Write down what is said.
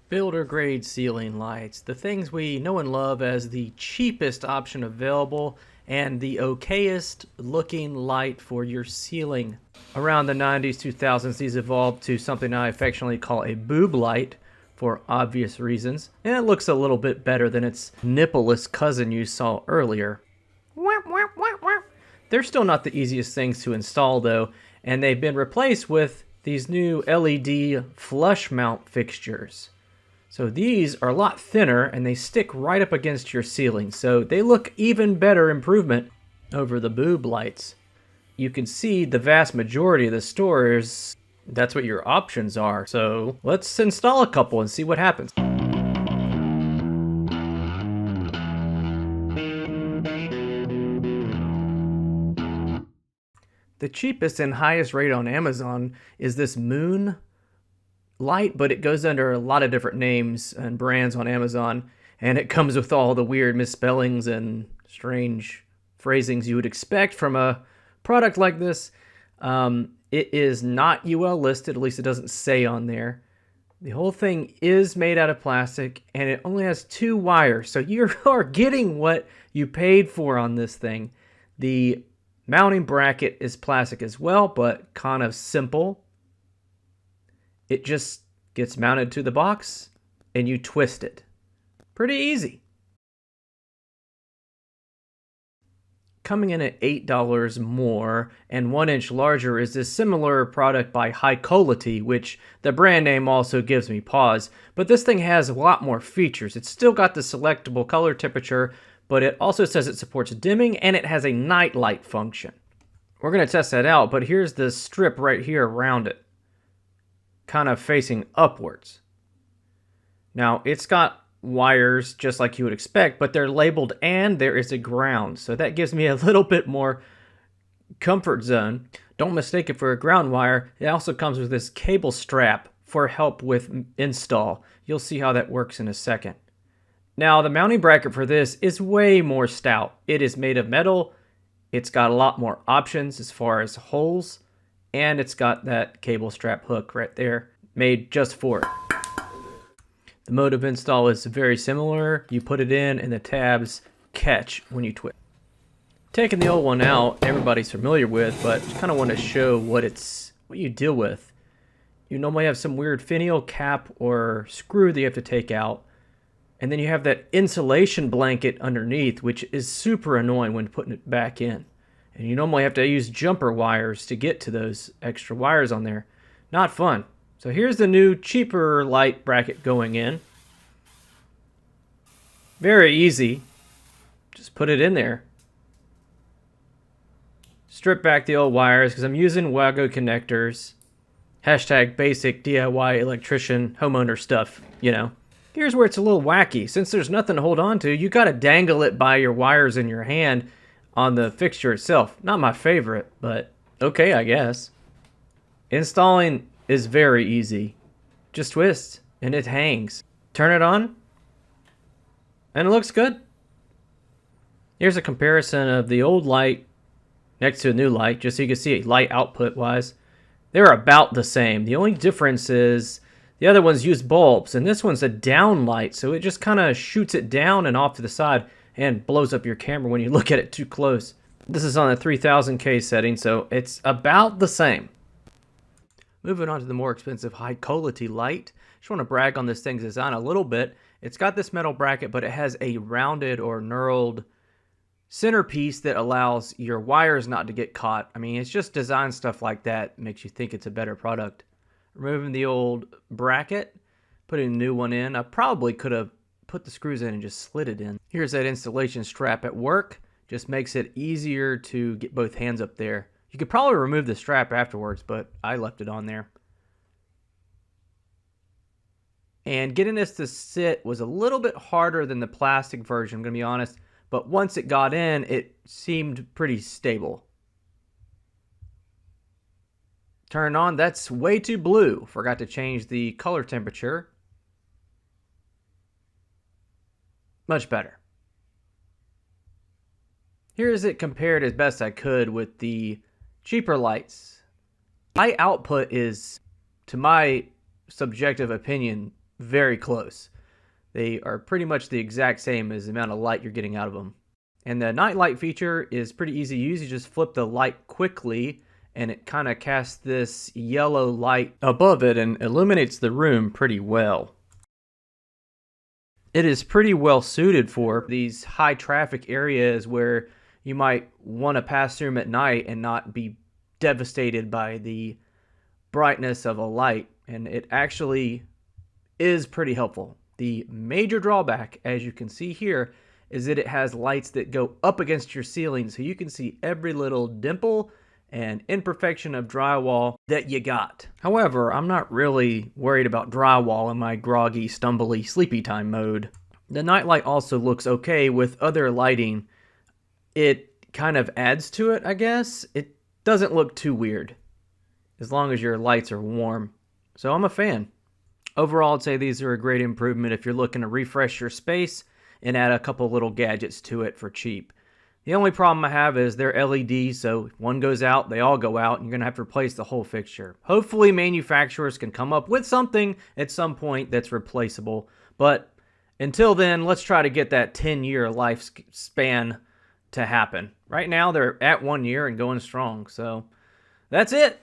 Builder grade ceiling lights, the things we know and love as the cheapest option available and the okayest looking light for your ceiling. Around the 90s, 2000s, these evolved to something I affectionately call a boob light for obvious reasons, and it looks a little bit better than its nippleless cousin you saw earlier. They're still not the easiest things to install though, and they've been replaced with these new LED flush mount fixtures. So these are a lot thinner and they stick right up against your ceiling, so they look even better improvement over the boob lights. You can see the vast majority of the stores, that's what your options are. So let's install a couple and see what happens. The cheapest and highest rate on Amazon is this moon light, but it goes under a lot of different names and brands on Amazon, and it comes with all the weird misspellings and strange phrasings you would expect from a product like this. It is not UL listed, at least it doesn't say on there. The whole thing is made out of plastic, and it only has 2 wires, so you are getting what you paid for on this thing. The mounting bracket is plastic as well, but kind of simple. It just gets mounted to the box and you twist it. Pretty easy. Coming in at $8 more and 1 inch larger is this similar product by Hykolity, which the brand name also gives me pause. But this thing has a lot more features. It's still got the selectable color temperature, but it also says it supports dimming and it has a night light function. We're going to test that out, but here's the strip right here around it, kind of facing upwards. Now, it's got wires just like you would expect, but they're labeled and there is a ground. So that gives me a little bit more comfort zone. Don't mistake it for a ground wire. It also comes with this cable strap for help with install. You'll see how that works in a second. Now, the mounting bracket for this is way more stout. It is made of metal. It's got a lot more options as far as holes. And it's got that cable strap hook right there, made just for it. The mode of install is very similar. You put it in and the tabs catch when you twist. Taking the old one out, everybody's familiar with, but just kind of want to show what you deal with. You normally have some weird finial cap or screw that you have to take out. And then you have that insulation blanket underneath, which is super annoying when putting it back in. And you normally have to use jumper wires to get to those extra wires on there. Not fun. So here's the new cheaper light bracket going in. Very easy. Just put it in there. Strip back the old wires because I'm using Wago connectors. Hashtag basic DIY electrician homeowner stuff, you know. Here's where it's a little wacky. Since there's nothing to hold on to, you gotta dangle it by your wires in your hand on the fixture itself. Not my favorite, but okay, I guess. Installing is very easy. Just twist, and it hangs. Turn it on, and it looks good. Here's a comparison of the old light next to a new light, just so you can see it light output-wise. They're about the same. The only difference is the other ones use bulbs, and this one's a down light, so it just kind of shoots it down and off to the side and blows up your camera when you look at it too close. This is on a 3000K setting, so it's about the same. Moving on to the more expensive Hykolity light. Just want to brag on this thing's design a little bit. It's got this metal bracket, but it has a rounded or knurled centerpiece that allows your wires not to get caught. I mean, it's just design stuff like that makes you think it's a better product. Removing the old bracket, putting a new one in. I probably could have put the screws in and just slid it in. Here's that installation strap at work. Just makes it easier to get both hands up there. You could probably remove the strap afterwards, but I left it on there. And getting this to sit was a little bit harder than the plastic version, I'm going to be honest. But once it got in, it seemed pretty stable. Turn on, that's way too blue. Forgot to change the color temperature. Much better. Here's it compared as best I could with the cheaper lights. Light output is, to my subjective opinion, very close. They are pretty much the exact same as the amount of light you're getting out of them. And the night light feature is pretty easy to use. You just flip the light quickly and it kind of casts this yellow light above it and illuminates the room pretty well. It is pretty well suited for these high traffic areas where you might want to pass through them at night and not be devastated by the brightness of a light. And it actually is pretty helpful. The major drawback, as you can see here, is that it has lights that go up against your ceiling so you can see every little dimple and imperfection of drywall that you got. However, I'm not really worried about drywall in my groggy, stumbly, sleepy time mode. The nightlight also looks okay with other lighting. It kind of adds to it, I guess. It doesn't look too weird as long as your lights are warm. So I'm a fan. Overall, I'd say these are a great improvement if you're looking to refresh your space and add a couple little gadgets to it for cheap. The only problem I have is they're LED, so if one goes out, they all go out, and you're going to have to replace the whole fixture. Hopefully, manufacturers can come up with something at some point that's replaceable. But until then, let's try to get that 10-year lifespan to happen. Right now, they're at 1 year and going strong. So that's it.